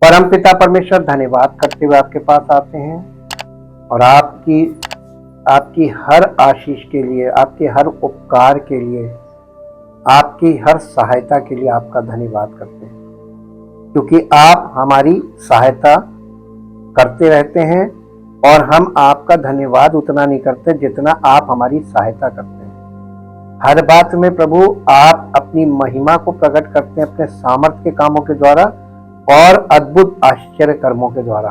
परमपिता परमेश्वर, धन्यवाद करते हुए आपके पास आते हैं और आपकी हर आशीष के लिए, आपके हर उपकार के लिए, आपकी हर सहायता के लिए आपका धन्यवाद करते हैं, क्योंकि आप हमारी सहायता करते रहते हैं और हम आपका धन्यवाद उतना नहीं करते जितना आप हमारी सहायता करते हैं। हर बात में प्रभु आप अपनी महिमा को प्रकट करते हैं अपने सामर्थ्य के कामों के द्वारा और अद्भुत आश्चर्य कर्मों के द्वारा,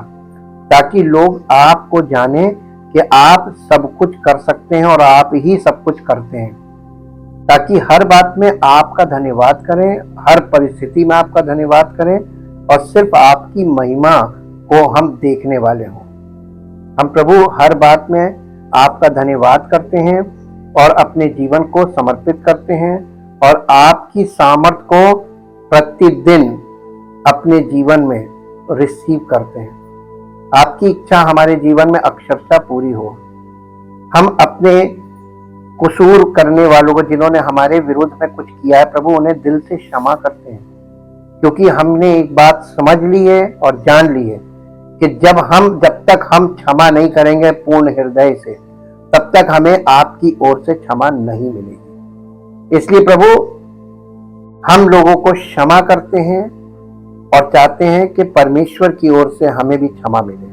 ताकि लोग आपको जाने कि आप सब कुछ कर सकते हैं और आप ही सब कुछ करते हैं, ताकि हर बात में आपका धन्यवाद करें, हर परिस्थिति में आपका धन्यवाद करें और सिर्फ आपकी महिमा को हम देखने वाले हों। हम प्रभु हर बात में आपका धन्यवाद करते हैं और अपने जीवन को समर्पित करते हैं और आपकी सामर्थ को प्रतिदिन अपने जीवन में रिसीव करते हैं। आपकी इच्छा हमारे जीवन में अक्षरशः पूरी हो। हम अपने कसूर करने वालों को, जिन्होंने हमारे विरुद्ध में कुछ किया है प्रभु, उन्हें दिल से क्षमा करते हैं, क्योंकि हमने एक बात समझ ली है और जान ली है कि जब तक हम क्षमा नहीं करेंगे पूर्ण हृदय से, तब तक हमें आपकी ओर से क्षमा नहीं मिलेगी। इसलिए प्रभु हम लोगों को क्षमा करते हैं और चाहते हैं कि परमेश्वर की ओर से हमें भी क्षमा मिले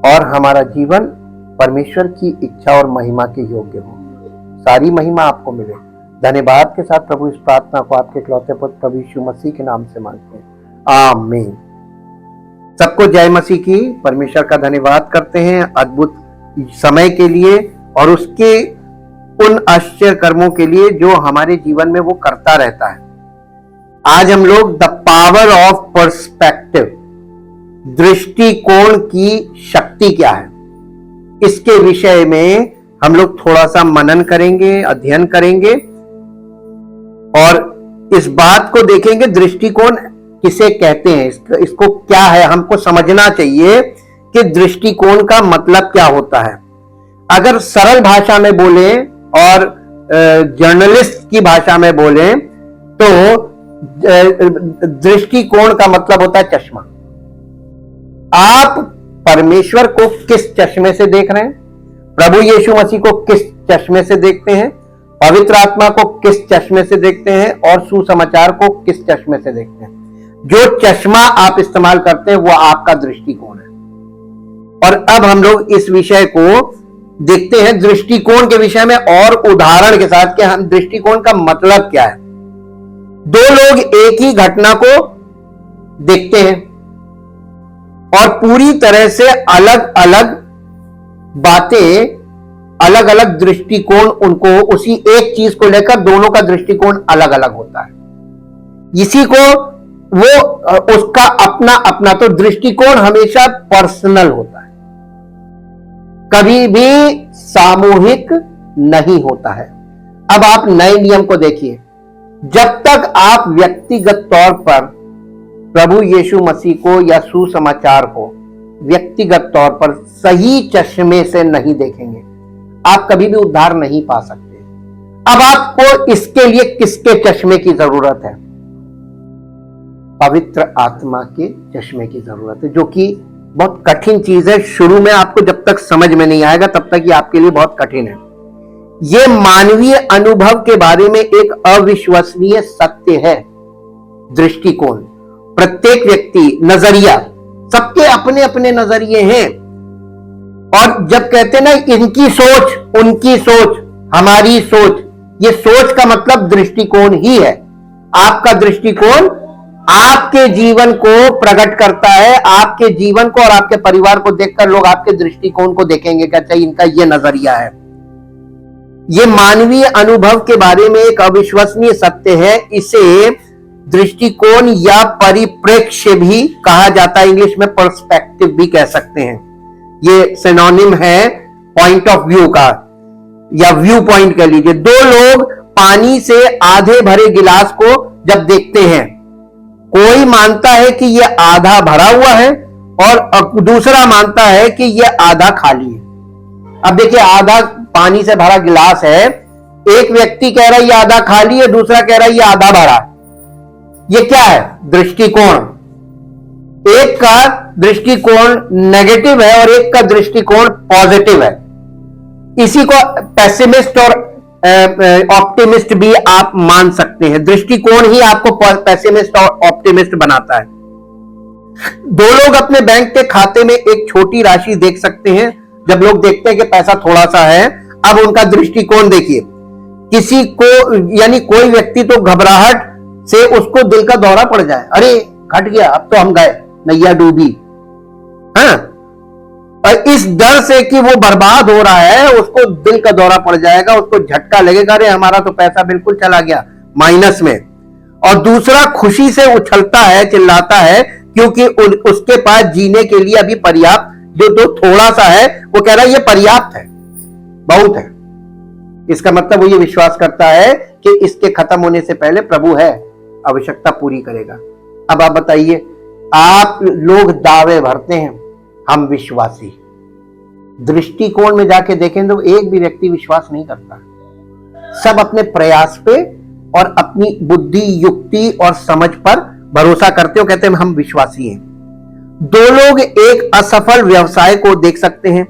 और हमारा जीवन परमेश्वर की इच्छा और महिमा के योग्य हो। सारी महिमा आपको मिले। धन्यवाद के साथ प्रभु इस प्रार्थना को आपके इकलौते पुत्र प्रभु यीशु मसीह के नाम से मांगते हैं, आमीन। सबको जय मसीह की। परमेश्वर का धन्यवाद करते हैं अद्भुत समय के लिए और उसके उन आश्चर्य कर्मों के लिए जो हमारे जीवन में वो करता रहता है। आज हम लोग द पावर ऑफ पर्सपेक्टिव, दृष्टिकोण की शक्ति क्या है, इसके विषय में हम लोग थोड़ा सा मनन करेंगे, अध्ययन करेंगे और इस बात को देखेंगे दृष्टिकोण किसे कहते हैं, इसको क्या है। हमको समझना चाहिए कि दृष्टिकोण का मतलब क्या होता है। अगर सरल भाषा में बोले और जर्नलिस्ट की भाषा में बोले तो दृष्टिकोण का मतलब होता है चश्मा। आप परमेश्वर को किस चश्मे से देख रहे हैं, प्रभु यीशु मसीह को किस चश्मे से देखते हैं, पवित्र आत्मा को किस चश्मे से देखते हैं और सुसमाचार को किस चश्मे से देखते हैं। जो चश्मा आप इस्तेमाल करते हैं वो आपका दृष्टिकोण है। और अब हम लोग इस विषय को देखते हैं दृष्टिकोण के विषय में और उदाहरण के साथ कि हम दृष्टिकोण का मतलब क्या है। दो लोग एक ही घटना को देखते हैं और पूरी तरह से अलग अलग बातें, अलग अलग दृष्टिकोण, उनको उसी एक चीज को लेकर दोनों का दृष्टिकोण अलग अलग होता है। इसी को वो उसका अपना अपना, तो दृष्टिकोण हमेशा पर्सनल होता है, कभी भी सामूहिक नहीं होता है। अब आप नए नियम को देखिए, जब तक आप व्यक्तिगत तौर पर प्रभु यीशु मसीह को या सुसमाचार को व्यक्तिगत तौर पर सही चश्मे से नहीं देखेंगे, आप कभी भी उद्धार नहीं पा सकते। अब आपको इसके लिए किसके चश्मे की जरूरत है? पवित्र आत्मा के चश्मे की जरूरत है, जो कि बहुत कठिन चीज है। शुरू में आपको जब तक समझ में नहीं आएगा तब तक ये आपके लिए बहुत कठिन है। ये मानवीय अनुभव के बारे में एक अविश्वसनीय सत्य है। दृष्टिकोण, प्रत्येक व्यक्ति, नजरिया, सबके अपने अपने नजरिए हैं। और जब कहते हैं ना इनकी सोच, उनकी सोच, हमारी सोच, ये सोच का मतलब दृष्टिकोण ही है। आपका दृष्टिकोण आपके जीवन को प्रकट करता है। आपके जीवन को और आपके परिवार को देखकर लोग आपके दृष्टिकोण को देखेंगे कि अच्छा इनका ये नजरिया है। ये मानवीय अनुभव के बारे में एक अविश्वसनीय सत्य है। इसे दृष्टिकोण या परिप्रेक्ष्य भी कहा जाता है, इंग्लिश में पर्सपेक्टिव भी कह सकते हैं। ये सिनोनिम है पॉइंट ऑफ व्यू का, या व्यू पॉइंट कह लीजिए। दो लोग पानी से आधे भरे गिलास को जब देखते हैं, कोई मानता है कि यह आधा भरा हुआ है और दूसरा मानता है कि यह आधा खाली है। अब देखिए, आधा पानी से भरा गिलास है, एक व्यक्ति कह रहा है ये आधा खाली है, दूसरा कह रहा है ये आधा भरा है। ये क्या है? दृष्टिकोण। एक का दृष्टिकोण नेगेटिव है और एक का दृष्टिकोण पॉजिटिव है। इसी को पेसिमिस्ट और ऑप्टिमिस्ट भी आप मान सकते हैं। दृष्टिकोण ही आपको पेसिमिस्ट और ऑप्टिमिस्ट बनाता है। दो लोग अपने बैंक के खाते में एक छोटी राशि देख सकते हैं। जब लोग देखते हैं कि पैसा थोड़ा सा है, अब उनका दृष्टिकोण देखिए। किसी को यानी कोई व्यक्ति तो घबराहट से उसको दिल का दौरा पड़ जाए, अरे घट गया, अब तो हम गए, नैया डूबी। हाँ, और इस डर से कि वो बर्बाद हो रहा है, उसको दिल का दौरा पड़ जाएगा, उसको झटका लगेगा, अरे हमारा तो पैसा बिल्कुल चला गया माइनस में। और दूसरा खुशी से उछलता है, चिल्लाता है, क्योंकि उसके पास जीने के लिए अभी पर्याप्त, जो थोड़ा सा है वो कह रहा है ये पर्याप्त है, बहुत है। इसका मतलब वो ये विश्वास करता है कि इसके खत्म होने से पहले प्रभु है, आवश्यकता पूरी करेगा। अब आप बताइए, आप लोग दावे भरते हैं हम विश्वासी, दृष्टिकोण में जाके देखें तो एक भी व्यक्ति विश्वास नहीं करता। सब अपने प्रयास पे और अपनी बुद्धि, युक्ति और समझ पर भरोसा करते हो, कहते हैं हम विश्वासी हैं। दो लोग एक असफल व्यवसाय को देख सकते हैं।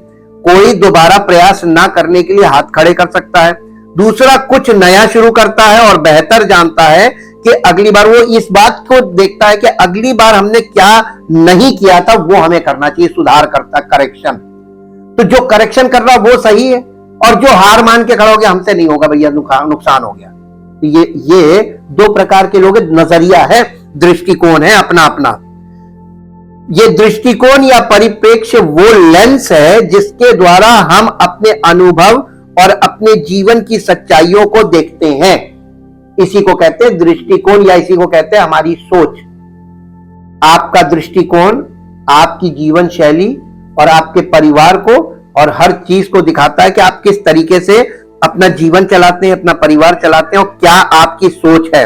कोई दोबारा प्रयास ना करने के लिए हाथ खड़े कर सकता है, दूसरा कुछ नया शुरू करता है और बेहतर जानता है कि अगली बार, वो इस बात को देखता है कि अगली बार हमने क्या नहीं किया था वो हमें करना चाहिए, सुधार करता, करेक्शन। तो जो करेक्शन कर रहा वो सही है, और जो हार मान के खड़ा हो गया हमसे नहीं होगा भैया, नुकसान हो गया। तो ये दो प्रकार के लोग, नजरिया है, दृष्टिकोण है अपना अपना। ये दृष्टिकोण या परिप्रेक्ष्य वो लेंस है जिसके द्वारा हम अपने अनुभव और अपने जीवन की सच्चाइयों को देखते हैं। इसी को कहते हैं दृष्टिकोण, या इसी को कहते हैं हमारी सोच। आपका दृष्टिकोण आपकी जीवन शैली और आपके परिवार को और हर चीज को दिखाता है कि आप किस तरीके से अपना जीवन चलाते हैं, अपना परिवार चलाते हैं, और क्या आपकी सोच है।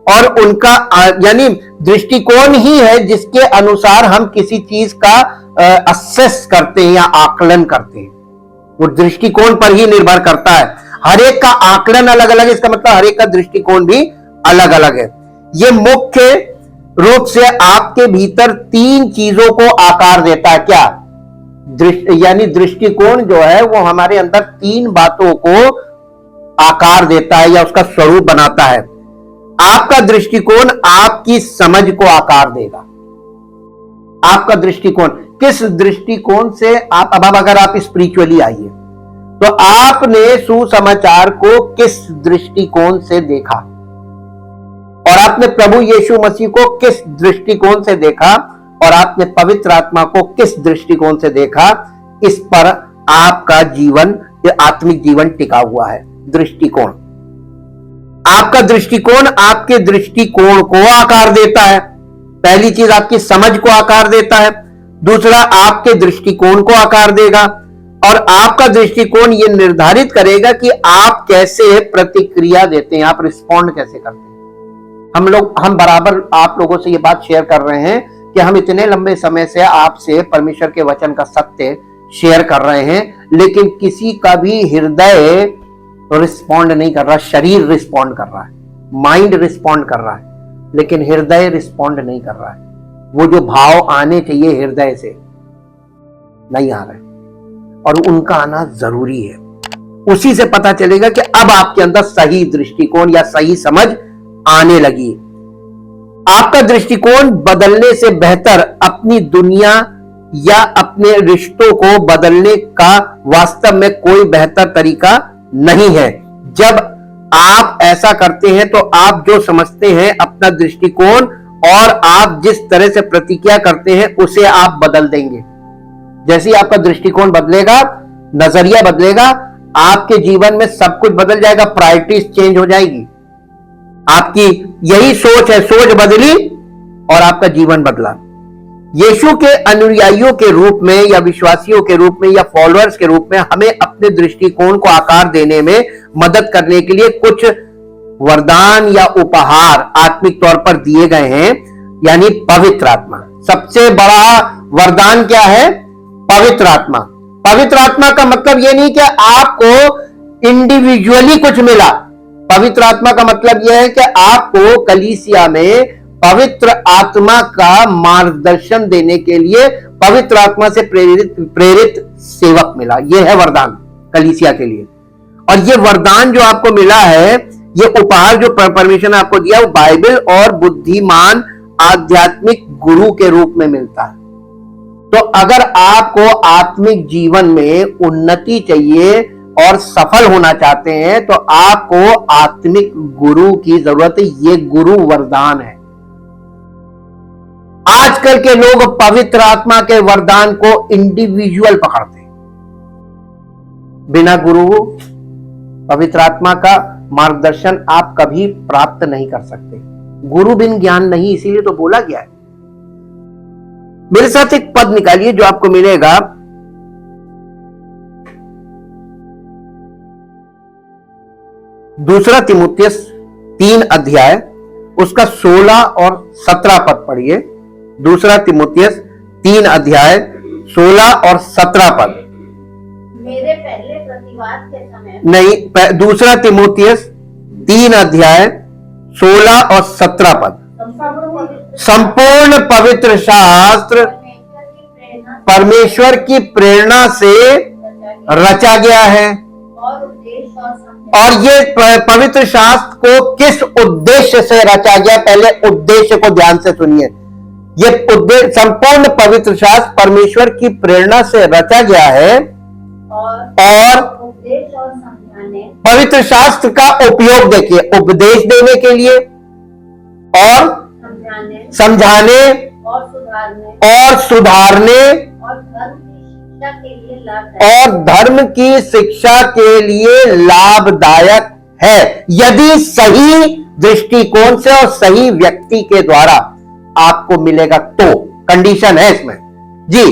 और उनका यानी दृष्टिकोण ही है जिसके अनुसार हम किसी चीज का असेस करते हैं या आकलन करते हैं। वो दृष्टिकोण पर ही निर्भर करता है। हर एक का आकलन अलग अलग है, इसका मतलब हर एक का दृष्टिकोण भी अलग अलग है। ये मुख्य रूप से आपके भीतर तीन चीजों को आकार देता है। क्या? यानी दृष्टिकोण जो है वो हमारे अंदर तीन बातों को आकार देता है या उसका स्वरूप बनाता है। आपका दृष्टिकोण आपकी समझ को आकार देगा। आपका दृष्टिकोण किस दृष्टिकोण से आप, अब अगर आप स्पिरिचुअली आइए तो आपने सुसमाचार को किस दृष्टिकोण से देखा, और आपने प्रभु यीशु मसीह को किस दृष्टिकोण से देखा, और आपने पवित्र आत्मा को किस दृष्टिकोण से देखा, इस पर आपका जीवन, आत्मिक जीवन टिका हुआ है। दृष्टिकोण, आपका दृष्टिकोण आपके दृष्टिकोण को आकार देता है। पहली चीज आपकी समझ को आकार देता है, दूसरा आपके दृष्टिकोण को आकार देगा, और आपका दृष्टिकोण यह निर्धारित करेगा कि आप कैसे प्रतिक्रिया देते हैं, आप रिस्पॉन्ड कैसे करते हैं। हम बराबर आप लोगों से यह बात शेयर कर रहे हैं कि हम इतने लंबे समय से आपसे परमेश्वर के वचन का सत्य शेयर कर रहे हैं, लेकिन किसी का भी हृदय रिस्पॉन्ड नहीं कर रहा। शरीर रिस्पॉन्ड कर रहा है, माइंड रिस्पॉन्ड कर रहा है, लेकिन हृदय रिस्पॉन्ड नहीं कर रहा है। वो जो भाव आने चाहिए हृदय से नहीं आ रहे, और उनका आना जरूरी है। उसी से पता चलेगा कि अब आपके अंदर सही दृष्टिकोण या सही समझ आने लगी। आपका दृष्टिकोण बदलने से बेहतर अपनी दुनिया या अपने रिश्तों को बदलने का वास्तव में कोई बेहतर तरीका नहीं है। जब आप ऐसा करते हैं तो आप जो समझते हैं अपना दृष्टिकोण और आप जिस तरह से प्रतिक्रिया करते हैं उसे आप बदल देंगे। जैसे ही आपका दृष्टिकोण बदलेगा, नजरिया बदलेगा, आपके जीवन में सब कुछ बदल जाएगा, प्रायोरिटीज चेंज हो जाएगी। आपकी यही सोच है, सोच बदली और आपका जीवन बदला। यीशु के अनुयायियों के रूप में या विश्वासियों के रूप में या फॉलोअर्स के रूप में हमें अपने दृष्टिकोण को आकार देने में मदद करने के लिए कुछ वरदान या उपहार आत्मिक तौर पर दिए गए हैं, यानी पवित्र आत्मा। सबसे बड़ा वरदान क्या है? पवित्र आत्मा। पवित्र आत्मा का मतलब यह नहीं कि आपको इंडिविजुअली कुछ मिला। पवित्र आत्मा का मतलब यह है कि आपको कलीसिया में पवित्र आत्मा का मार्गदर्शन देने के लिए पवित्र आत्मा से प्रेरित सेवक मिला। यह है वरदान कलीसिया के लिए। और ये वरदान जो आपको मिला है, ये उपहार जो परमेश्वर ने आपको दिया, वो बाइबल और बुद्धिमान आध्यात्मिक गुरु के रूप में मिलता है। तो अगर आपको आत्मिक जीवन में उन्नति चाहिए और सफल होना चाहते हैं तो आपको आत्मिक गुरु की जरूरत है। ये गुरु वरदान है। आजकल के लोग पवित्र आत्मा के वरदान को इंडिविजुअल पकड़ते हैं। बिना गुरु पवित्र आत्मा का मार्गदर्शन आप कभी प्राप्त नहीं कर सकते। गुरु बिन ज्ञान नहीं, इसीलिए तो बोला गया है। मेरे साथ एक पद निकालिए जो आपको मिलेगा दूसरा तीमुथियुस 3 अध्याय उसका 16 और 17 पद पढ़िए। दूसरा तीमुथियुस 3 अध्याय 16 और 17 पद। मेरे पहले प्रतिवाद के समय नहीं, दूसरा तीमुथियुस 3 अध्याय 16 और 17 पद। संपूर्ण पवित्र शास्त्र परमेश्वर की प्रेरणा से रचा गया है। और ये पवित्र शास्त्र को किस उद्देश्य से रचा गया, पहले उद्देश्य को ध्यान से सुनिए। ये उद्देश्य, संपूर्ण पवित्र शास्त्र परमेश्वर की प्रेरणा से रचा गया है और पवित्र शास्त्र का उपयोग देखिए, उपदेश देने के लिए और समझाने और सुधारने और धर्म की शिक्षा के लिए लाभदायक है, यदि सही दृष्टिकोण से और सही व्यक्ति के द्वारा आपको मिलेगा तो। कंडीशन है इसमें जी,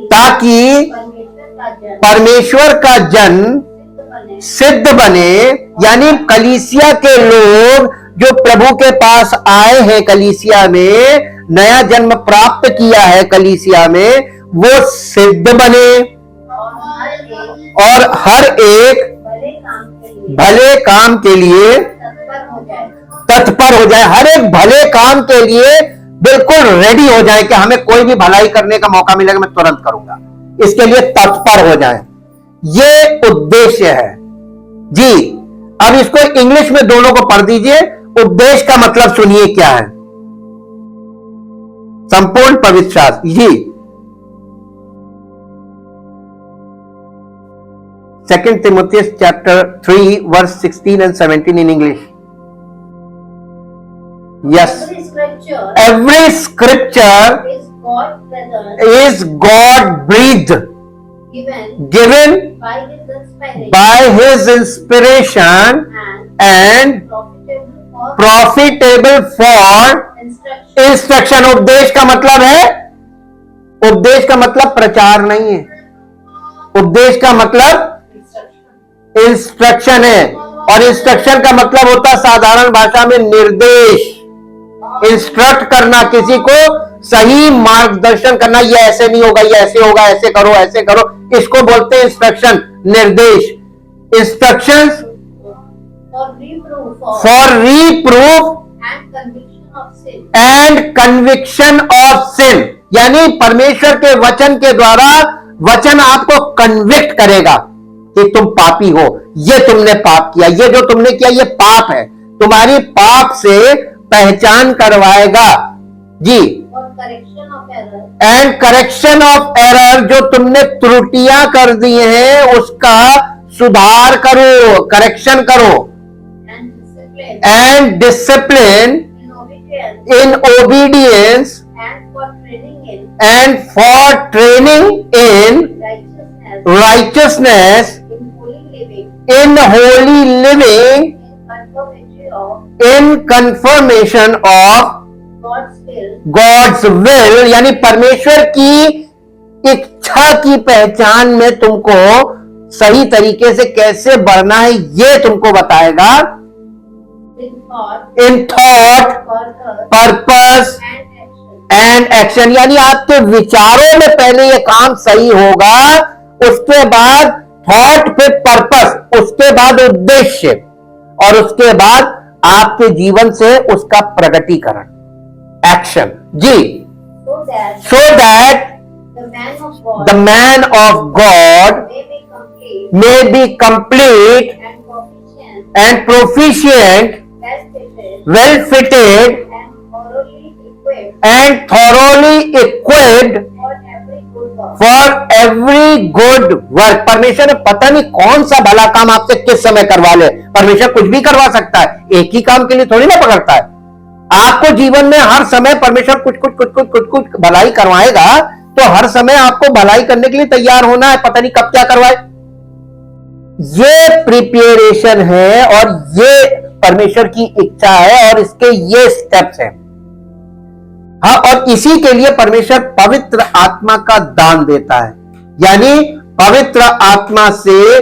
ताकि परमेश्वर का जन सिद्ध बने, यानी कलीसिया के लोग जो प्रभु के पास आए हैं, कलीसिया में नया जन्म प्राप्त किया है, कलीसिया में वो सिद्ध बने और हर एक भले काम के लिए तत्पर हो जाए। हर एक भले काम के लिए बिल्कुल रेडी हो जाए कि हमें कोई भी भलाई करने का मौका मिलेगा, मैं तुरंत करूंगा, इसके लिए तत्पर हो जाए। ये उद्देश्य है जी। अब इसको इंग्लिश में दोनों को पढ़ दीजिए। उद्देश्य का मतलब सुनिए क्या है। संपूर्ण पवित्र शास्त्र जी, 2 Timothy chapter 3 verse 16 and 17 in English. Yes, every scripture is God breathed, given by his inspiration and profitable for instruction. उपदेश का मतलब है, उपदेश का मतलब प्रचार नहीं है, उपदेश का मतलब इंस्ट्रक्शन है। और इंस्ट्रक्शन का मतलब होता है साधारण भाषा में निर्देश, इंस्ट्रक्ट करना, किसी को सही मार्गदर्शन करना। ये ऐसे नहीं होगा, ये ऐसे होगा, ऐसे करो, ऐसे करो, इसको बोलते हैं इंस्ट्रक्शन, निर्देश। Instructions for reproof and conviction of sin, यानी परमेश्वर के वचन के द्वारा वचन आपको कन्विक्ट करेगा कि तुम पापी हो, ये तुमने पाप किया, ये जो तुमने किया ये पाप है, तुम्हारी पाप से पहचान करवाएगा जी। एंड करेक्शन ऑफ एरर, जो तुमने त्रुटियां कर दी हैं उसका सुधार करो, करेक्शन करो। And discipline in obedience and for training in righteousness, in holy living, in confirmation of God's will, यानी परमेश्वर की इच्छा की पहचान में तुमको सही तरीके से कैसे बढ़ना है ये तुमको बताएगा। In thought, purpose and action, यानी आपके विचारों में पहले ये काम सही होगा, उसके बाद थॉट, फिर पर्पस, उसके बाद उद्देश्य, और उसके बाद आपके जीवन से उसका प्रगटीकरण, एक्शन। जी, so that so that the man of the man of God God may be complete may be complete and proficient, and proficient, well fitted, well fitted and thoroughly equipped and thoroughly equipped for every good work. for every good work। परमेश्वर ने पता नहीं कौन सा भला काम आपसे किस समय करवा ले। परमेश्वर कुछ भी करवा सकता है, एक ही काम के लिए थोड़ी ना पकड़ता है। आपको जीवन में हर समय परमेश्वर कुछ भलाई करवाएगा, तो हर समय आपको भलाई करने के लिए तैयार होना है। पता नहीं कब क्या करवाए। ये प्रिपरेशन है और ये परमेश्वर की इच्छा है और इसके ये स्टेप्स हैं। हाँ, और इसी के लिए परमेश्वर पवित्र आत्मा का दान देता है, यानी पवित्र आत्मा से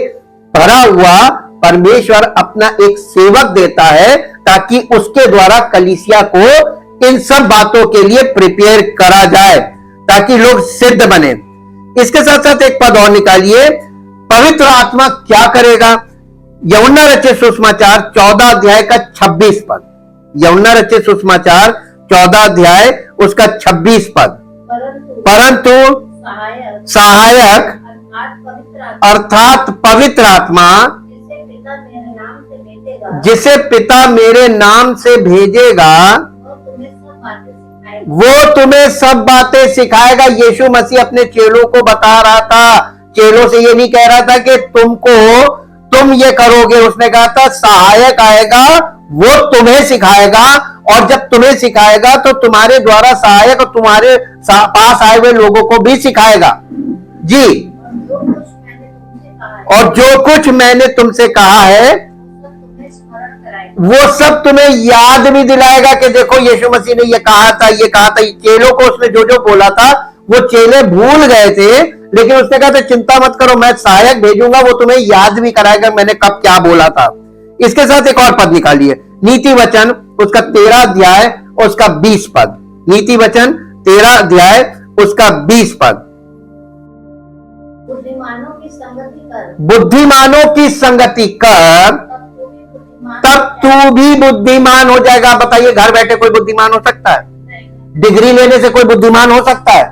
भरा हुआ परमेश्वर अपना एक सेवक देता है, ताकि उसके द्वारा कलीसिया को इन सब बातों के लिए प्रिपेयर करा जाए, ताकि लोग सिद्ध बने। इसके साथ साथ एक पद और निकालिए, पवित्र आत्मा क्या करेगा। यूहन्ना रचित सुसमाचार 14 अध्याय का 26 पद। यूहन्ना रचित सुसमाचार 14 अध्याय उसका 26 पद। परंतु सहायक अर्थात पवित्र आत्मा जिसे पिता मेरे नाम से भेजेगा वो तुम्हें सब बातें सिखाएगा। यीशु मसीह अपने चेलों को बता रहा था, चेलों से ये नहीं कह रहा था कि तुम ये करोगे, उसने कहा था सहायक आएगा, वो तुम्हें सिखाएगा, और जब तुम्हें सिखाएगा तो तुम्हारे द्वारा सहायक और तुम्हारे पास आए हुए लोगों को भी सिखाएगा। जी, और जो कुछ मैंने तुमसे कहा है वो सब तुम्हें याद भी दिलाएगा कि देखो यीशु मसीह ने ये कहा था। चेलों को उसने जो जो बोला था वो चेले भूल गए थे, लेकिन उसने कहा था चिंता मत करो, मैं सहायक भेजूंगा, वो तुम्हें याद भी कराएगा मैंने कब क्या बोला था। इसके साथ एक और पद निकालिए, नीति वचन उसका 13 अध्याय उसका 20 पद। नीति वचन 13 अध्याय उसका 20 पद। बुद्धिमानों की संगति कर तब तू भी बुद्धिमान हो जाएगा। बताइए, घर बैठे कोई बुद्धिमान हो सकता है? डिग्री लेने से कोई बुद्धिमान हो सकता है?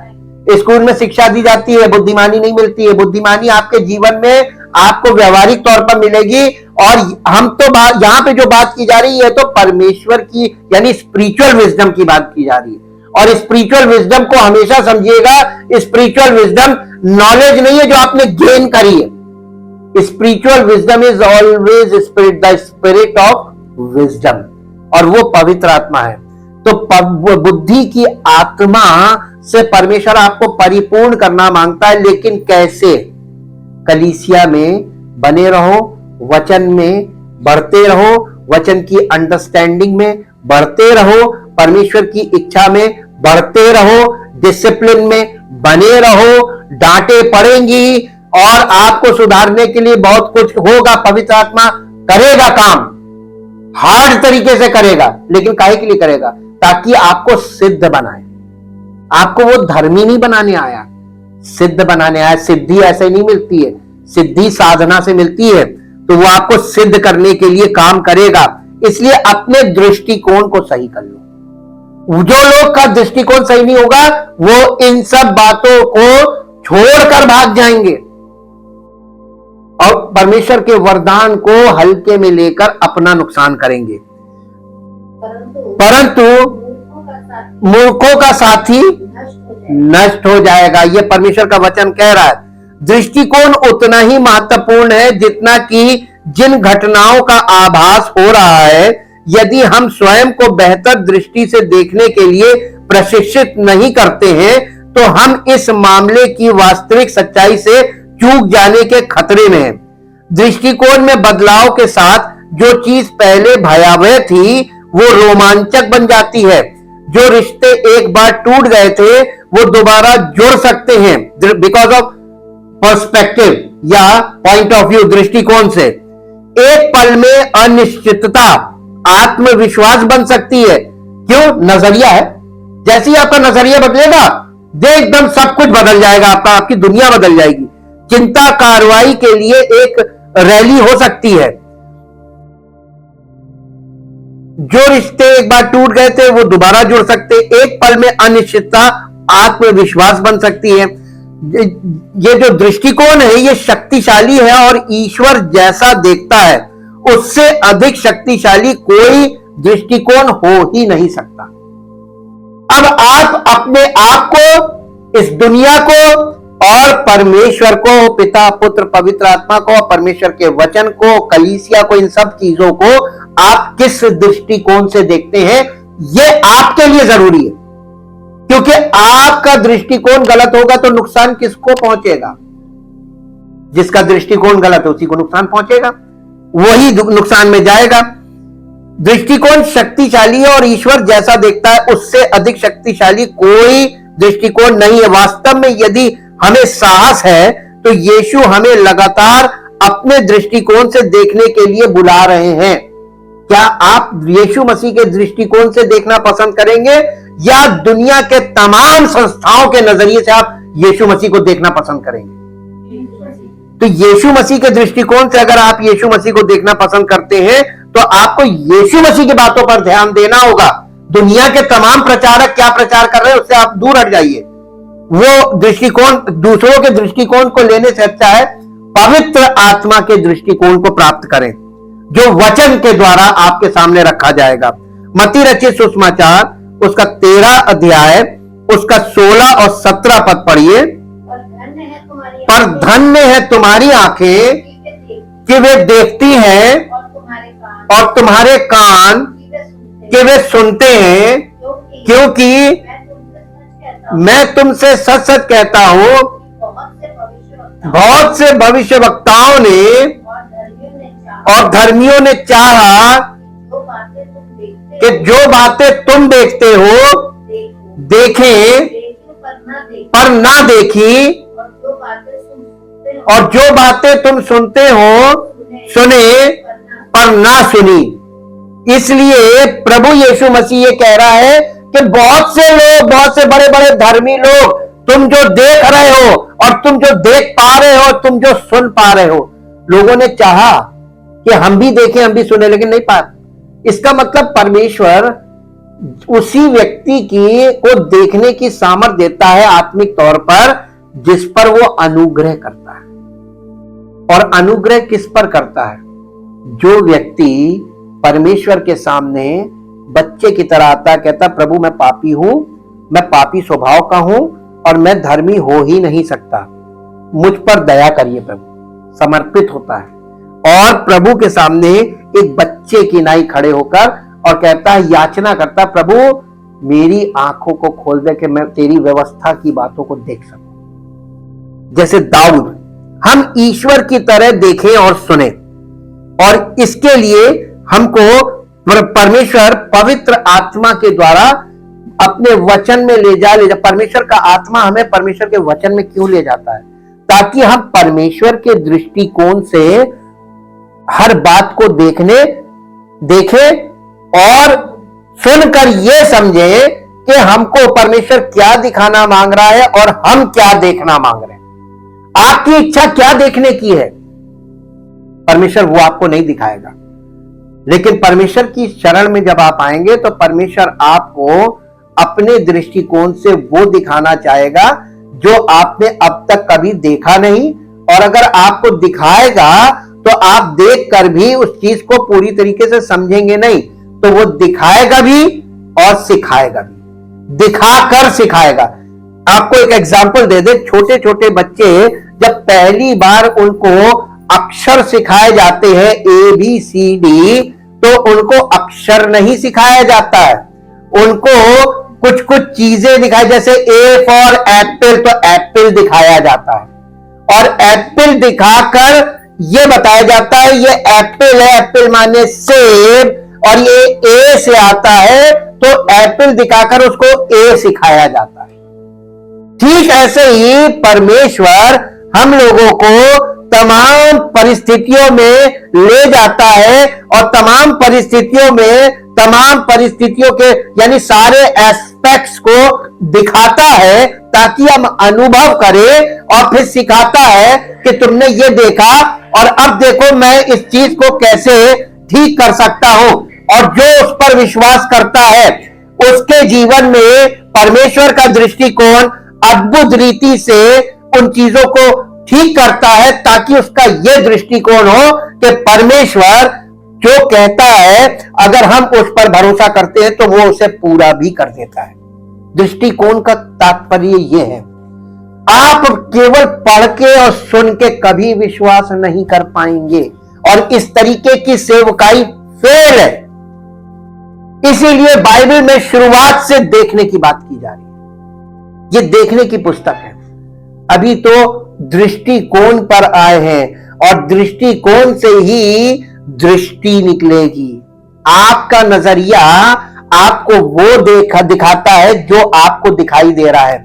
स्कूल में शिक्षा दी जाती है, बुद्धिमानी नहीं मिलती है। बुद्धिमानी आपके जीवन में आपको व्यवहारिक तौर पर मिलेगी। और हम तो यहाँ पे जो बात की जा रही है तो परमेश्वर की यानी स्पिरिचुअल विजडम की बात की जा रही है। और स्पिरिचुअल विजडम को हमेशा समझिएगा, स्पिरिचुअल विजडम नॉलेज नहीं है जो आपने गेन करी है। Spiritual wisdom is always spirit, the spirit of wisdom, और वो पवित्र आत्मा है। तो बुद्धि की आत्मा से परमेश्वर आपको परिपूर्ण करना मांगता है, लेकिन कैसे? कलीसिया में बने रहो, वचन में बढ़ते रहो, वचन की अंडरस्टैंडिंग में बढ़ते रहो, परमेश्वर की इच्छा में बढ़ते रहो, डिसिप्लिन में बने रहो। डांटे पड़ेंगी और आपको सुधारने के लिए बहुत कुछ होगा। पवित्र आत्मा करेगा काम, हार्ड तरीके से करेगा, लेकिन काहे के लिए करेगा? ताकि आपको सिद्ध बनाए। आपको वो धर्मी नहीं बनाने आया, सिद्ध बनाने आया। सिद्धि ऐसे नहीं मिलती है, सिद्धि साधना से मिलती है। तो वो आपको सिद्ध करने के लिए काम करेगा। इसलिए अपने दृष्टिकोण को सही कर लो। जो लोग का दृष्टिकोण सही नहीं होगा वो इन सब बातों को छोड़कर भाग जाएंगे और परमेश्वर के वरदान को हल्के में लेकर अपना नुकसान करेंगे। परंतु मूर्खों का साथी नष्ट हो जाएगा। यह परमेश्वर का वचन कह रहा है। दृष्टिकोण उतना ही महत्वपूर्ण है जितना कि जिन घटनाओं का आभास हो रहा है। यदि हम स्वयं को बेहतर दृष्टि से देखने के लिए प्रशिक्षित नहीं करते हैं तो हम इस मामले की वास्तविक सच्चाई से चूक जाने के खतरे में हैं। दृष्टिकोण में बदलाव के साथ जो चीज पहले भयावह थी वो रोमांचक बन जाती है। जो रिश्ते एक बार टूट गए थे वो दोबारा जुड़ सकते हैं बिकॉज ऑफ पर्सपेक्टिव या पॉइंट ऑफ व्यू, दृष्टिकोण से। एक पल में अनिश्चितता आत्मविश्वास बन सकती है। क्यों? नजरिया है। जैसे ही आपका नजरिया बदलेगा एकदम सब कुछ बदल जाएगा, आपकी दुनिया बदल जाएगी। चिंता कार्रवाई के लिए एक रैली हो सकती है। जो रिश्ते एक बार टूट गए थे वो दोबारा जुड़ सकते, एक पल में अनिश्चितता आत्मविश्वास बन सकती है। ये जो दृष्टिकोण है ये शक्तिशाली है और ईश्वर जैसा देखता है उससे अधिक शक्तिशाली कोई दृष्टिकोण हो ही नहीं सकता। अब आप अपने आप को, इस दुनिया को और परमेश्वर को, पिता पुत्र पवित्र आत्मा को, परमेश्वर के वचन को, कलीसिया को, इन सब चीजों को आप किस दृष्टिकोण से देखते हैं ये आपके लिए जरूरी है। क्योंकि आपका दृष्टिकोण गलत होगा तो नुकसान किसको पहुंचेगा? जिसका दृष्टिकोण गलत है उसी को नुकसान पहुंचेगा, वही नुकसान में जाएगा। दृष्टिकोण शक्तिशाली है और ईश्वर जैसा देखता है उससे अधिक शक्तिशाली कोई दृष्टिकोण नहीं है। वास्तव में यदि हमें साहस है तो यीशु हमें लगातार अपने दृष्टिकोण से देखने के लिए बुला रहे हैं। क्या आप यीशु मसीह के दृष्टिकोण से देखना पसंद करेंगे या दुनिया के तमाम संस्थाओं के नजरिए से आप यीशु मसीह को देखना पसंद करेंगे? तो यीशु मसीह के दृष्टिकोण से अगर आप यीशु मसीह को देखना पसंद करते हैं तो आपको यीशु मसीह की बातों पर ध्यान देना होगा। दुनिया के तमाम प्रचारक क्या प्रचार कर रहे हैं उससे आप दूर हट जाइए। वो दृष्टिकोण दूसरों के दृष्टिकोण को लेने से अच्छा है पवित्र आत्मा के दृष्टिकोण को प्राप्त करें जो वचन के द्वारा आपके सामने रखा जाएगा। मत्ती रचित सुसमाचार उसका 13 अध्याय उसका 16 और 17 पद पढ़िए। पर धन्य है तुम्हारी आंखें कि वे देखती हैं और तुम्हारे कान कि वे सुनते हैं, क्योंकि मैं तुमसे सच सच कहता हूं बहुत से भविष्य वक्ताओं ने और धर्मियों ने चाहा कि जो बातें तुम देखते हो देखें पर ना देखी, और जो बातें तुम सुनते हो सुने पर ना सुनी। इसलिए प्रभु यीशु मसीह ये कह रहा है कि बहुत से लोग, बहुत से बड़े बड़े धर्मी लोग, तुम जो देख रहे हो और तुम जो देख पा रहे हो, तुम जो सुन पा रहे हो, लोगों ने चाहा कि हम भी देखें हम भी सुने लेकिन नहीं पा। इसका मतलब परमेश्वर उसी व्यक्ति की को देखने की सामर्थ्य देता है आत्मिक तौर पर जिस पर वो अनुग्रह करता है। और अनुग्रह किस पर करता है? जो व्यक्ति परमेश्वर के सामने बच्चे की तरह आता, कहता प्रभु मैं पापी हूं, मैं पापी स्वभाव का हूं और मैं धर्मी हो ही नहीं सकता, मुझ पर दया करिए प्रभु, समर्पित होता है और प्रभु के सामने एक बच्चे की नाई खड़े होकर और कहता है, याचना करता, प्रभु मेरी आंखों को खोल दे कि मैं तेरी व्यवस्था की बातों को देख सकूं। जैसे दाऊद, हम ईश्वर की तरह देखें और सुने, और इसके लिए हमको परमेश्वर पवित्र आत्मा के द्वारा अपने वचन में ले जा। परमेश्वर का आत्मा हमें परमेश्वर के वचन में क्यों ले जाता है? ताकि हम परमेश्वर के दृष्टिकोण से हर बात को देखें और सुनकर ये समझे कि हमको परमेश्वर क्या दिखाना मांग रहा है और हम क्या देखना मांग रहे हैं। आपकी इच्छा क्या देखने की है, परमेश्वर वो आपको नहीं दिखाएगा। लेकिन परमेश्वर की शरण में जब आप आएंगे तो परमेश्वर आपको अपने दृष्टिकोण से वो दिखाना चाहेगा जो आपने अब तक कभी देखा नहीं, और अगर आपको दिखाएगा तो आप देखकर भी उस चीज को पूरी तरीके से समझेंगे नहीं, तो वो दिखाएगा भी और सिखाएगा भी, दिखाकर सिखाएगा। आपको एक एग्जांपल दे दे, छोटे छोटे बच्चे जब पहली बार उनको अक्षर सिखाए जाते हैं ABCD, तो उनको अक्षर नहीं सिखाया जाता है, उनको कुछ कुछ चीजें दिखाई, जैसे A फॉर एप्पल, तो एप्पल दिखाया जाता है और एप्पल दिखाकर ये बताया जाता है ये एप्पल है, एप्पल माने सेब, और ये A से आता है तो एप्पल दिखाकर उसको A सिखाया जाता है। ठीक ऐसे ही परमेश्वर हम लोगों को तमाम परिस्थितियों में ले जाता है और तमाम परिस्थितियों के यानी सारे एस्पेक्ट्स को दिखाता है ताकि हम अनुभव करें, और फिर सिखाता है कि तुमने ये देखा और अब देखो मैं इस चीज को कैसे ठीक कर सकता हूं। और जो उस पर विश्वास करता है उसके जीवन में परमेश्वर का दृष्टिकोण अद्भुत रीति से उन चीजों को ठीक करता है, ताकि उसका यह दृष्टिकोण हो कि परमेश्वर जो कहता है अगर हम उस पर भरोसा करते हैं तो वो उसे पूरा भी कर देता है। दृष्टिकोण का तात्पर्य यह है, आप केवल पढ़ के और सुन के कभी विश्वास नहीं कर पाएंगे, और इस तरीके की सेवकाई फेल है। इसीलिए बाइबल में शुरुआत से देखने की बात की जा रही है। ये देखने की पुस्तक है। अभी तो दृष्टिकोण पर आए हैं, और दृष्टिकोण से ही दृष्टि निकलेगी। आपका नजरिया आपको वो दिखाता है जो आपको दिखाई दे रहा है,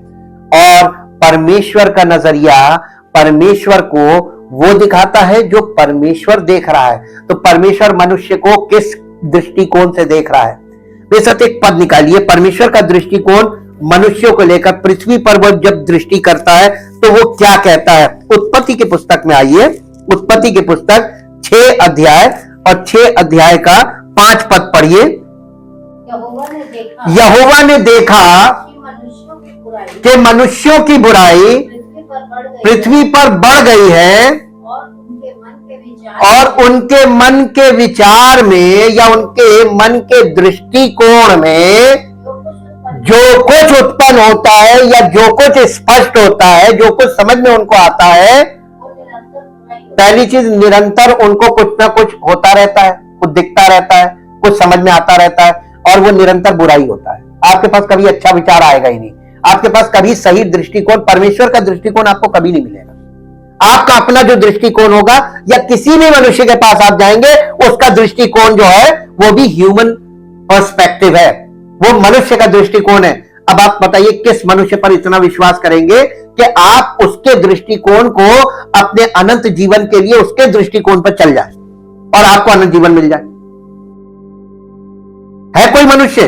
और परमेश्वर का नजरिया परमेश्वर को वो दिखाता है जो परमेश्वर देख रहा है। तो परमेश्वर मनुष्य को किस दृष्टिकोण से देख रहा है? बेशक एक पद निकालिए, परमेश्वर का दृष्टिकोण मनुष्यों को लेकर पृथ्वी पर वो जब दृष्टि करता है तो वो क्या कहता है। उत्पत्ति की पुस्तक में आइए, उत्पत्ति की पुस्तक 6 अध्याय और 6 अध्याय का 5 पद पढ़िए। यहोवा ने देखा कि मनुष्यों की बुराई पृथ्वी पर बढ़ गई है, और उनके मन के विचार में या उनके मन के दृष्टिकोण में जो कुछ उत्पन्न होता है या जो कुछ स्पष्ट होता है, जो कुछ समझ में उनको आता है, पहली चीज निरंतर उनको कुछ ना कुछ होता रहता है, कुछ दिखता रहता है, कुछ समझ में आता रहता है, और वो निरंतर बुराई होता है। आपके पास कभी अच्छा विचार आएगा ही नहीं, आपके पास कभी सही दृष्टिकोण, परमेश्वर का दृष्टिकोण आपको कभी नहीं मिलेगा। आपका अपना जो दृष्टिकोण होगा, या किसी भी मनुष्य के पास आप जाएंगे उसका दृष्टिकोण जो है वो भी ह्यूमन पर्सपेक्टिव है, वो मनुष्य का दृष्टिकोण है। अब आप बताइए किस मनुष्य पर इतना विश्वास करेंगे कि आप उसके दृष्टिकोण को अपने अनंत जीवन के लिए उसके दृष्टिकोण पर चल जाए और आपको अनंत जीवन मिल जाए? है कोई मनुष्य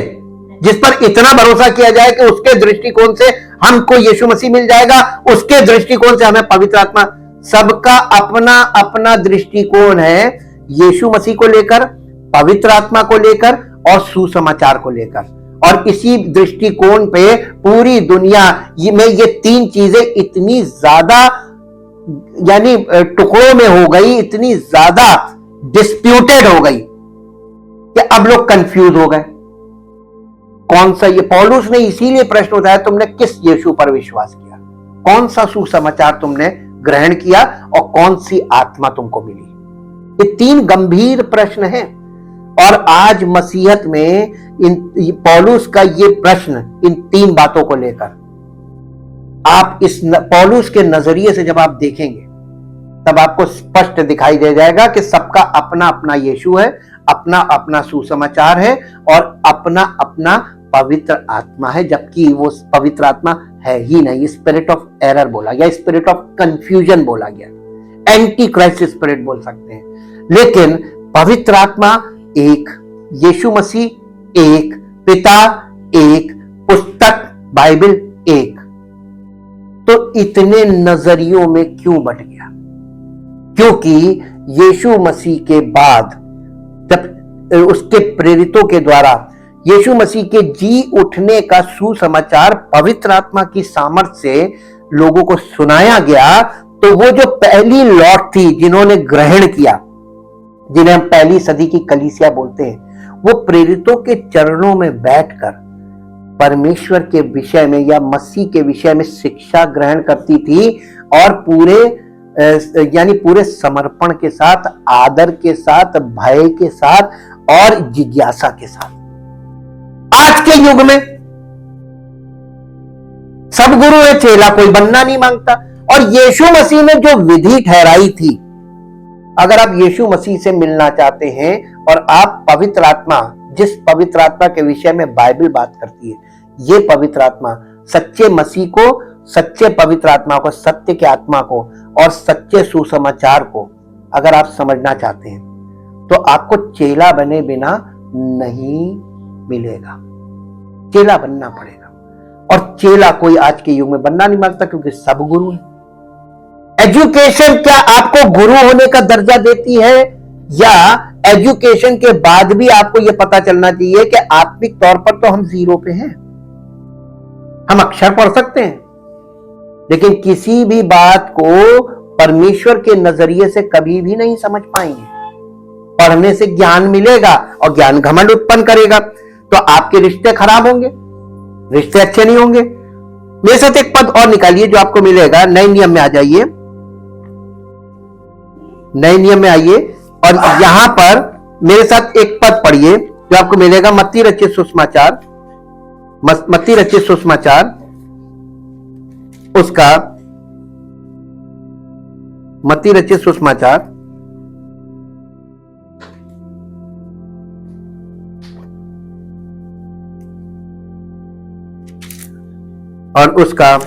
जिस पर इतना भरोसा किया जाए कि उसके दृष्टिकोण से हमको यीशु मसीह मिल जाएगा, उसके दृष्टिकोण से हमें पवित्र आत्मा? सबका अपना अपना दृष्टिकोण है यीशु मसीह को लेकर, पवित्र आत्मा को लेकर और सुसमाचार को लेकर। और इसी दृष्टिकोण पे पूरी दुनिया में ये 3 चीजें इतनी ज्यादा यानी टुकड़ों में हो गई, इतनी ज्यादा डिस्प्यूटेड हो गई कि अब लोग कंफ्यूज हो गए कौन सा। ये पौलुस ने इसीलिए प्रश्न उठाया, तुमने किस यीशु पर विश्वास किया, कौन सा सुसमाचार तुमने ग्रहण किया और कौन सी आत्मा तुमको मिली? ये 3 गंभीर प्रश्न हैं। और आज मसीहत में पौलुस का ये प्रश्न इन 3 बातों को लेकर, आप इस पौलुस के नजरिए से जब आप देखेंगे तब आपको स्पष्ट दिखाई दे जाएगा कि सबका अपना अपना यीशु है, अपना अपना सुसमाचार है और अपना अपना पवित्र आत्मा है, जबकि वो पवित्र आत्मा है ही नहीं। स्पिरिट ऑफ एरर बोला गया, स्पिरिट ऑफ कंफ्यूजन बोला गया, एंटी क्राइस्ट स्पिरिट बोल सकते हैं। लेकिन पवित्र आत्मा एक, यीशु मसीह एक, पिता एक, पुस्तक बाइबल एक। तो इतने नजरियों में क्यों बट गया? क्योंकि यीशु मसीह के बाद जब उसके प्रेरितों के द्वारा यीशु मसीह के जी उठने का सुसमाचार पवित्र आत्मा की सामर्थ्य से लोगों को सुनाया गया, तो वो जो पहली लौट थी जिन्होंने ग्रहण किया, जिन्हें हम पहली सदी की कलीसिया बोलते हैं, वो प्रेरितों के चरणों में बैठकर परमेश्वर के विषय में या मसीह के विषय में शिक्षा ग्रहण करती थी, और पूरे समर्पण के साथ, आदर के साथ, भय के साथ और जिज्ञासा के साथ। आज के युग में सब गुरु है, चेला कोई बनना नहीं मांगता। और यीशु मसीह ने जो विधि ठहराई थी, अगर आप यीशु मसीह से मिलना चाहते हैं और आप पवित्र आत्मा, जिस पवित्र आत्मा के विषय में बाइबल बात करती है, ये पवित्र आत्मा सच्चे मसीह को, सच्चे पवित्र आत्मा को, सत्य के आत्मा को और सच्चे सुसमाचार को अगर आप समझना चाहते हैं तो आपको चेला बने बिना नहीं मिलेगा, चेला बनना पड़ेगा। और चेला कोई आज के युग में बनना नहीं मांगता, क्योंकि सब गुरु है। एजुकेशन क्या आपको गुरु होने का दर्जा देती है, या एजुकेशन के बाद भी आपको यह पता चलना चाहिए कि आत्मिक तौर पर तो हम जीरो पे हैं। हम अक्षर पढ़ सकते हैं, लेकिन किसी भी बात को परमेश्वर के नजरिए से कभी भी नहीं समझ पाएंगे। पढ़ने से ज्ञान मिलेगा और ज्ञान घमंड उत्पन्न करेगा, तो आपके रिश्ते खराब होंगे, रिश्ते अच्छे नहीं होंगे। मेरे साथ एक पद और निकालिए जो आपको मिलेगा। नए नियम में आ जाइए, नए नियम में आइए और यहां पर मेरे साथ एक पद पढ़िए जो आपको मिलेगा मत्ती रचित सुसमाचार, मत्ती रचित सुसमाचार उसका, मत्ती रचित सुसमाचार और उसका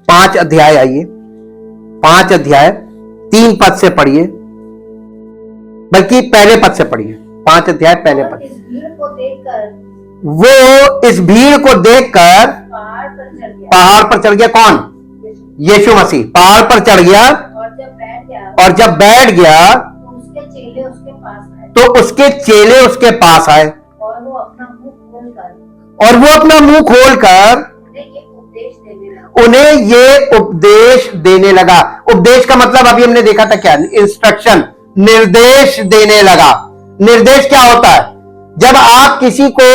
5 अध्याय, आइए 5 अध्याय 3 पद से पढ़िए, बल्कि पहले पद से पढ़िए। 5 अध्याय पहले पद। इस भीड़ को देखकर वो इस भीड़ को देखकर पहाड़ पर चढ़ गया। कौन? यीशु मसीह पहाड़ पर चढ़ गया और जब बैठ गया तो उसके चेले उसके पास आए तो उसके चेले उसके पास आए और वो अपना मुंह खोलकर उन्हें ये उपदेश देने लगा। उपदेश का मतलब अभी हमने देखा था क्या? इंस्ट्रक्शन, निर्देश देने लगा। निर्देश क्या होता है? जब आप किसी को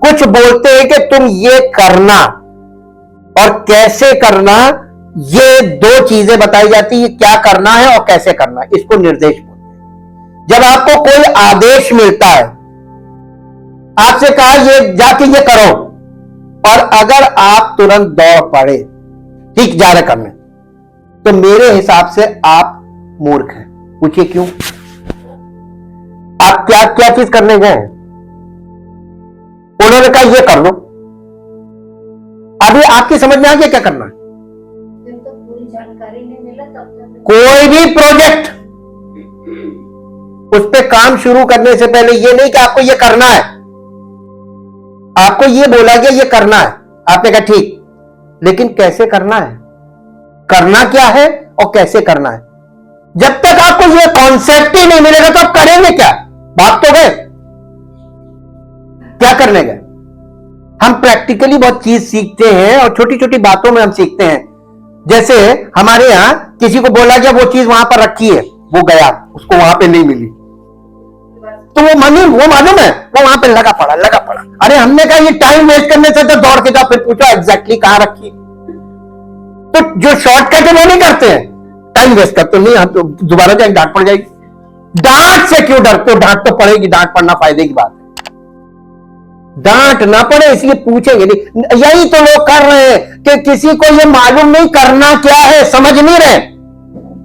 कुछ बोलते हैं कि तुम ये करना और कैसे करना, ये 2 चीजें बताई जाती है, क्या करना है और कैसे करना है, इसको निर्देश बोलते हैं। जब आपको कोई आदेश मिलता है, आपसे कहा ये जाके ये करो, और अगर आप तुरंत दौड़ पड़े ठीक जा रहे करने, तो मेरे हिसाब से आप मूर्ख हैं। पूछिए क्यों? आप क्या क्या चीज करने गए? उन्होंने कहा ये कर लो, अभी आपकी समझ में आ गया क्या करना है? जब तक पूरी जानकारी नहीं मिला तब तक कोई भी प्रोजेक्ट, उस पे काम शुरू करने से पहले ये नहीं कि आपको ये करना है, आपको ये बोला गया ये करना है, आपने कहा ठीक, लेकिन कैसे करना है, करना क्या है और कैसे करना है। जब तक आपको ये कॉन्सेप्ट ही नहीं मिलेगा तो आप करेंगे क्या? भाग तो गए, क्या करने गए? हम प्रैक्टिकली बहुत चीज सीखते हैं और छोटी छोटी बातों में हम सीखते हैं। जैसे हमारे यहां किसी को बोला गया वो चीज वहां पर रखी है, वो गया, उसको वहां पे नहीं मिली, तो वो मालूम है, वो वहां पे लगा पड़ा। अरे हमने कहा ये टाइम वेस्ट करने से तो दौड़ के जाओ, फिर पूछो एग्जैक्टली कहां रखी। तो जो शॉर्टकट है वो नहीं करते हैं, टाइम वेस्ट करते नहीं, हम तो दोबारा जाएंगे डांट पड़ जाएगी। डांट से क्यों डरते हो? डांट तो पड़ेगी, डांट पड़ना फायदे की बात है। डांट ना पड़े इसलिए पूछेंगे नहीं। यही तो लोग कर रहे हैं कि किसी को ये मालूम नहीं करना क्या है, समझ नहीं रहे।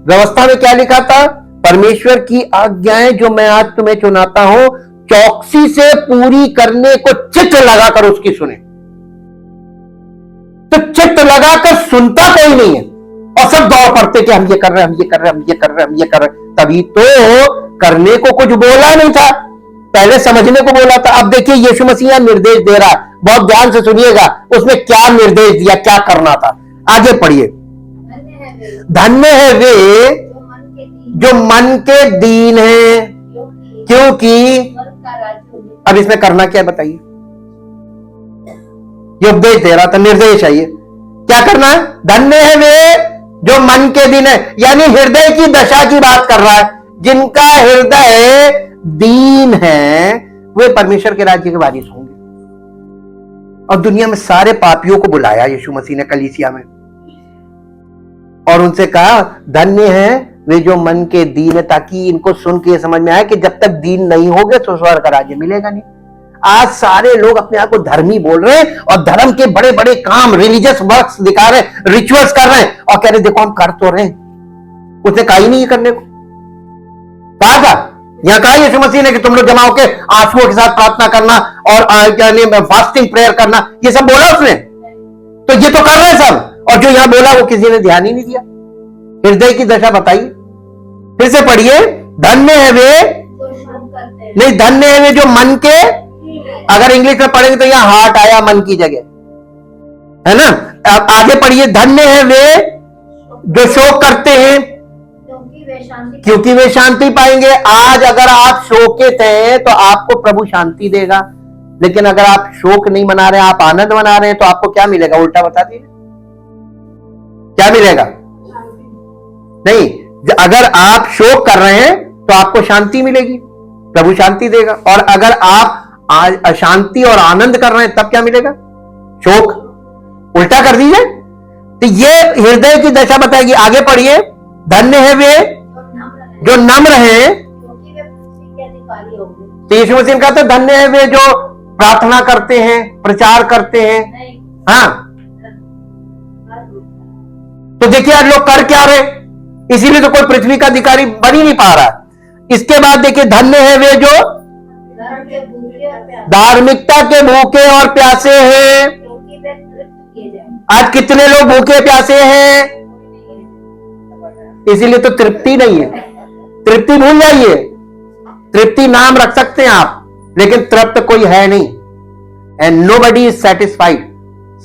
व्यवस्था में क्या लिखा था? परमेश्वर की आज्ञाएं जो मैं आज तुम्हें सुनाता हूं, चौकसी से पूरी करने को चित्त लगाकर उसकी सुने। तो चित्त लगाकर सुनता कोई नहीं है और सब दौड़ पड़ते कि हम ये कर रहे हैं, हम ये कर रहे हैं, हम ये कर रहे हैं, हम ये कर रहे हैं। तभी तो करने को कुछ बोला नहीं था, पहले समझने को बोला था। अब देखिए यीशु मसीह निर्देश दे रहा है, बहुत ध्यान से सुनिएगा, उसने क्या निर्देश दिया, क्या करना था। आगे पढ़िए। धन्य है वे जो मन के दीन है, क्योंकि अब इसमें करना क्या है बताइए? ये उपदेश दे रहा था, निर्देश है, ये क्या करना है? धन्य है वे जो मन के दीन है, यानी हृदय की दशा की बात कर रहा है। जिनका हृदय दीन है वे परमेश्वर के राज्य के वारिस होंगे। और दुनिया में सारे पापियों को बुलाया यीशु मसीह ने कलीसिया में, और उनसे कहा धन्य है वे जो मन के दीन है, ताकि इनको सुन के समझ में आए कि जब तक दीन नहीं होगे तो स्वर्ग का राज्य मिलेगा नहीं। आज सारे लोग अपने आप को धर्मी बोल रहे हैं और धर्म के बड़े बड़े काम, रिलीजियस वर्क्स दिखा रहे हैं, रिचुअल्स कर रहे हैं और कह रहे देखो हम कर तो रहे हैं। उसने कहा ही नहीं करने को, कहा था यहां कहा यीशु मसीह ने कि तुम लोग जमा होकर आंसुओं के साथ प्रार्थना करना और फास्टिंग प्रेयर करना, ये सब बोला उसने। तो ये तो कर रहे हैं सब, और जो यहां बोला वो किसी ने ध्यान ही नहीं दिया। हृदय की दशा बताइए, फिर से पढ़िए। धन्य है वे, नहीं धन्य है वे जो मन के, अगर इंग्लिश में पढ़ेंगे तो यहां हार्ट आया मन की जगह, है ना। अब आगे पढ़िए। धन्य है वे जो शोक करते हैं, क्योंकि वे शांति पाएंगे। आज अगर आप शोकित हैं तो आपको प्रभु शांति देगा, लेकिन अगर आप शोक नहीं मना रहे, आप आनंद मना रहे हैं, तो आपको क्या मिलेगा? उल्टा बता दीजिए, क्या मिलेगा? नहीं, अगर आप शोक कर रहे हैं तो आपको शांति मिलेगी, प्रभु शांति देगा। और अगर आप अशांति और आनंद कर रहे हैं तब क्या मिलेगा? शोक। उल्टा कर दीजिए। तो ये हृदय की दशा बताएगी। आगे पढ़िए। धन्य है वे जो नम्र हैं, तो यीशु मसीह ने कहा था धन्य है वे जो प्रार्थना करते हैं, प्रचार करते हैं। हाँ, तो देखिए आज लोग कर क्या रहे, इसीलिए तो कोई पृथ्वी का अधिकारी बन ही नहीं पा रहा। इसके बाद देखिए, धन्य है वे जो धार्मिकता के भूखे और प्यासे हैं। आज कितने लोग भूखे प्यासे हैं? इसीलिए तो तृप्ति नहीं है। तृप्ति भूल जाइए। तृप्ति नाम रख सकते हैं आप, लेकिन तृप्त कोई है नहीं। And nobody is satisfied.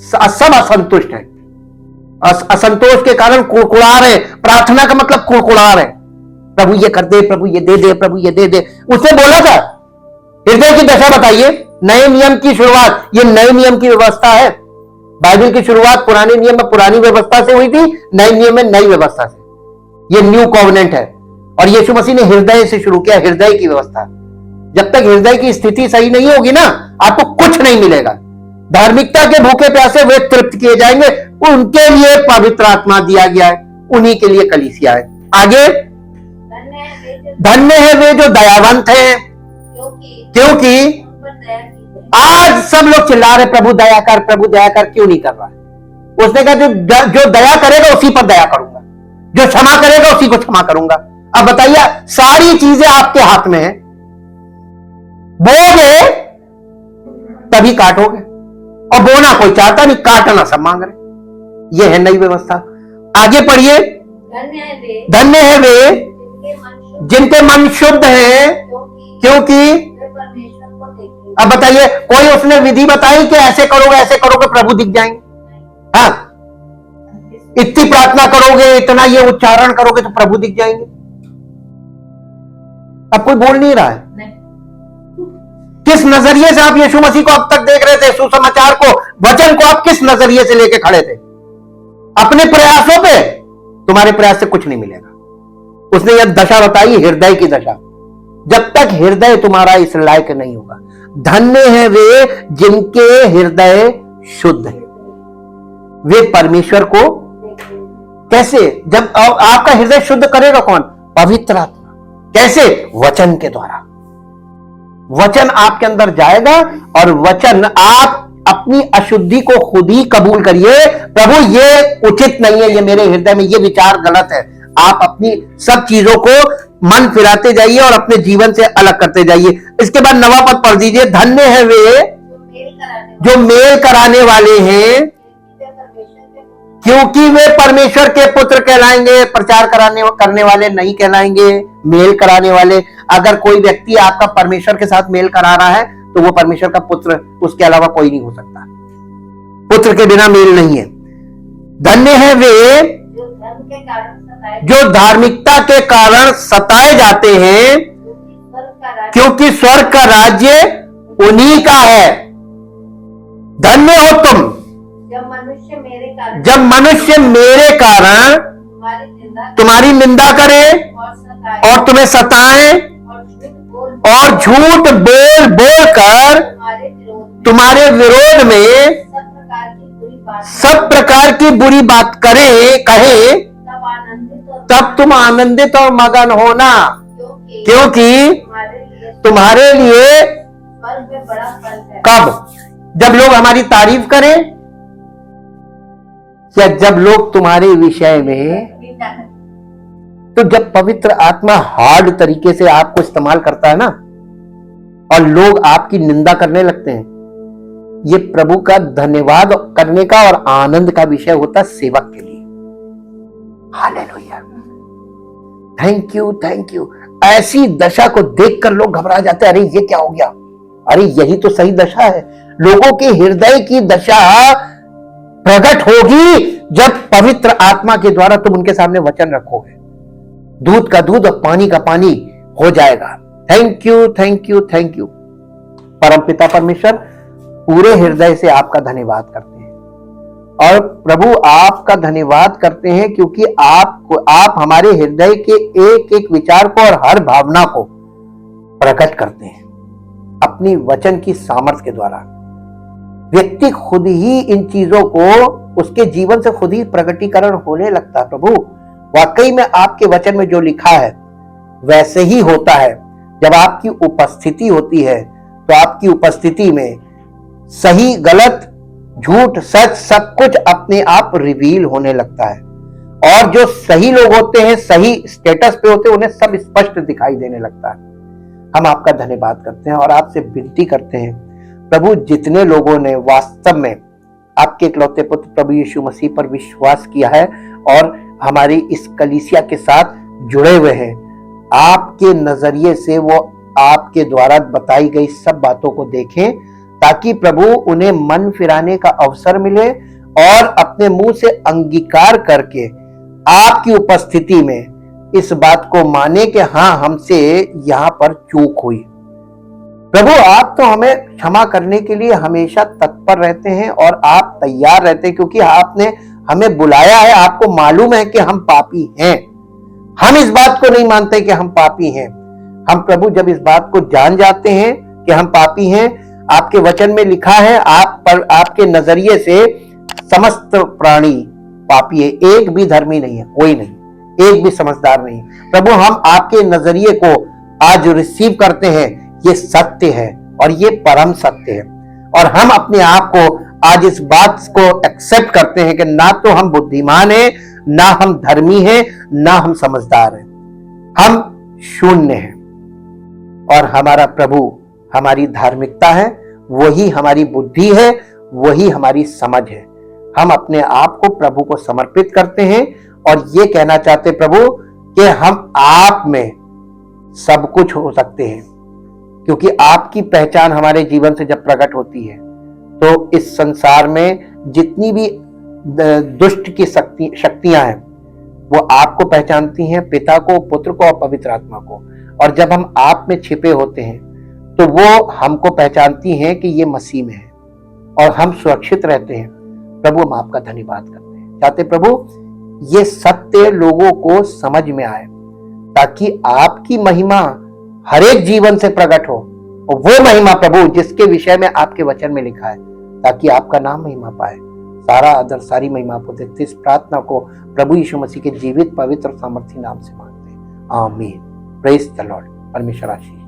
सब असंतुष्ट है। असंतोष के कारण कुड़कुड़ा रहे। प्रार्थना का मतलब कुड़कुड़ा रहे, प्रभु ये कर दे, प्रभु ये दे दे, प्रभु ये दे दे। उसने बोला था हृदय की दशा बताइए। नए नियम की शुरुआत, ये नए नियम की व्यवस्था है। बाइबल की शुरुआत पुराने नियम में पुरानी व्यवस्था से हुई थी, नए नियम में नई व्यवस्था से। ये न्यू कॉवेनेंट है। और यीशु मसीह ने हृदय से शुरू किया, हृदय की व्यवस्था। जब तक हृदय की स्थिति सही नहीं होगी ना, आपको कुछ नहीं मिलेगा। धार्मिकता के भूखे प्यासे वे तृप्त किए जाएंगे। उनके लिए पवित्र आत्मा दिया गया है, उन्हीं के लिए कलीसिया है। आगे, धन्य है वे जो दयावंत हैं, क्योंकि आज सब लोग चिल्ला रहे प्रभु दया कर, प्रभु दया कर। क्यों नहीं कर रहा है? उसने कहा जो दया करेगा उसी पर दया करूंगा, जो क्षमा करेगा उसी को क्षमा करूंगा। अब बताइए, सारी चीजें आपके हाथ में है। बोगे तभी काटोगे, और बोना कोई चाहता नहीं, काटना सब मांग रहे। यह है नई व्यवस्था। आगे पढ़िए। धन्य है वे जिनके मन शुद्ध हैं, क्योंकि अब बताइए, कोई उसने विधि बताई कि ऐसे करोगे प्रभु दिख जाएंगे? हाँ, इतनी प्रार्थना करोगे, इतना ये उच्चारण करोगे तो प्रभु दिख जाएंगे? अब कोई बोल नहीं रहा है। किस नजरिए से आप यीशु मसीह को अब तक देख रहे थे? सुसमाचार को, वचन को आप किस नजरिए से लेके खड़े थे? अपने प्रयासों पे? तुम्हारे प्रयास से कुछ नहीं मिलेगा। उसने यह दशा बताई, हृदय की दशा। जब तक हृदय तुम्हारा इस लायक नहीं होगा। धन्य है वे जिनके हृदय शुद्ध है, वे परमेश्वर को कैसे? जब आपका हृदय शुद्ध करेगा कौन? पवित्र आत्मा। कैसे? वचन के द्वारा। वचन आपके अंदर जाएगा और वचन, आप अपनी अशुद्धि को खुद ही कबूल करिए। प्रभु ये उचित नहीं है, ये मेरे हृदय में ये विचार गलत है। आप अपनी सब चीजों को मन फिराते जाइए और अपने जीवन से अलग करते जाइए। इसके बाद 9वां पद पढ़ दीजिए। धन्य है वे जो मेल कराने वाले हैं, क्योंकि वे परमेश्वर के पुत्र कहलाएंगे। प्रचार करने वाले नहीं कहलाएंगे, मेल कराने वाले। अगर कोई व्यक्ति आपका परमेश्वर के साथ मेल करा रहा है तो वो परमेश्वर का पुत्र, उसके अलावा कोई नहीं हो सकता। पुत्र के बिना मेल नहीं है। धन्य है वे जो धार्मिकता के कारण सताए जाते हैं, क्योंकि स्वर्ग का राज्य उन्हीं का है। धन्य हो तुम जब मनुष्य मेरे कारण तुम्हारी निंदा करे और तुम्हें सताए और झूठ बोल बोल कर तुम्हारे विरोध में सब प्रकार की बुरी बात कहे, तब तुम आनंदित और मगन होना, क्योंकि तुम्हारे लिए कब? जब लोग हमारी तारीफ करें या जब लोग तुम्हारे विषय में? तो जब पवित्र आत्मा हार्ड तरीके से आपको इस्तेमाल करता है ना, और लोग आपकी निंदा करने लगते हैं, ये प्रभु का धन्यवाद करने का और आनंद का विषय होता है सेवक के लिए। Hallelujah, thank you, thank you. ऐसी दशा को देखकर लोग घबरा जाते हैं, अरे ये क्या हो गया? अरे यही तो सही दशा है। लोगों के हृदय की दशा प्रकट होगी जब पवित्र आत्मा के द्वारा तुम उनके सामने वचन रखोगे। दूध का दूध और पानी का पानी हो जाएगा। Thank you, thank you, thank you. परमपिता परमेश्वर, पूरे हृदय से आपका धन्यवाद करते हैं और प्रभु आपका धन्यवाद करते हैं क्योंकि आप हमारे हृदय के एक एक विचार को और हर भावना को प्रकट करते हैं अपनी वचन की सामर्थ्य के द्वारा। व्यक्ति खुद ही इन चीजों को उसके जीवन से खुद ही प्रकटीकरण होने लगता है। प्रभु वाकई में आपके वचन में जो लिखा है वैसे ही होता है। जब आपकी उपस्थिति होती है तो आपकी उपस्थिति में सही गलत झूठ सच सब कुछ अपने आप रिवील होने लगता है और जो सही लोग होते हैं, सही स्टेटस पे होते हैं, उन्हें सब स्पष्ट दिखाई देने लगता है। हम आपका धन्यवाद करते हैं और आपसे विनती करते हैं प्रभु, जितने लोगों ने वास्तव में आपके इकलौते पुत्र प्रभु यीशु मसीह पर विश्वास किया है और हमारी इस कलीसिया के साथ जुड़े हुए हैं, आपके नजरिए से वो आपके द्वारा बताई गई सब बातों को देखें ताकि प्रभु उन्हें मन फिराने का अवसर मिले और अपने मुंह से अंगीकार करके आपकी उपस्थिति में इस बात को माने कि हाँ, हमसे यहां पर चूक हुई। प्रभु आप तो हमें क्षमा करने के लिए हमेशा तत्पर रहते हैं और आप तैयार रहते हैं क्योंकि आपने हमें बुलाया है। आपको मालूम है कि हम पापी हैं। हम इस बात को नहीं मानते कि हम पापी हैं। हम प्रभु जब इस बात को जान जाते हैं कि हम पापी हैं, आपके वचन में लिखा है आपके नजरिए से समस्त प्राणी पापी है, एक भी धर्मी नहीं है, कोई नहीं, एक भी समझदार नहीं। प्रभु हम आपके नजरिए को आज रिसीव करते हैं, ये सत्य है और ये परम सत्य है और हम अपने आप को आज इस बात को एक्सेप्ट करते हैं कि ना तो हम बुद्धिमान हैं, ना हम धर्मी हैं, ना हम समझदार हैं, हम शून्य हैं और हमारा प्रभु हमारी धार्मिकता है, वही हमारी बुद्धि है, वही हमारी समझ है। हम अपने आप को प्रभु को समर्पित करते हैं और ये कहना चाहते प्रभु कि हम आप में सब कुछ हो सकते हैं क्योंकि आपकी पहचान हमारे जीवन से जब प्रकट होती है तो इस संसार में जितनी भी दुष्ट की शक्तियां हैं वो आपको पहचानती हैं, पिता को, पुत्र को और पवित्र आत्मा को। और जब हम आप में छिपे होते हैं तो वो हमको पहचानती हैं कि ये मसीह में है और हम सुरक्षित रहते हैं। प्रभु हम आपका धन्यवाद करते हैं, चाहते प्रभु ये सत्य लोगों को समझ में आए ताकि आपकी महिमा हर एक जीवन से प्रकट हो और वो महिमा प्रभु जिसके विषय में आपके वचन में लिखा है, ताकि आपका नाम महिमा पाए। सारा आदर सारी महिमा आपको देते इस प्रार्थना को प्रभु यीशु मसीह के जीवित पवित्र सामर्थी नाम से मांगते हैं, आमीन। Praise the Lord. परमेश्वर आशीष।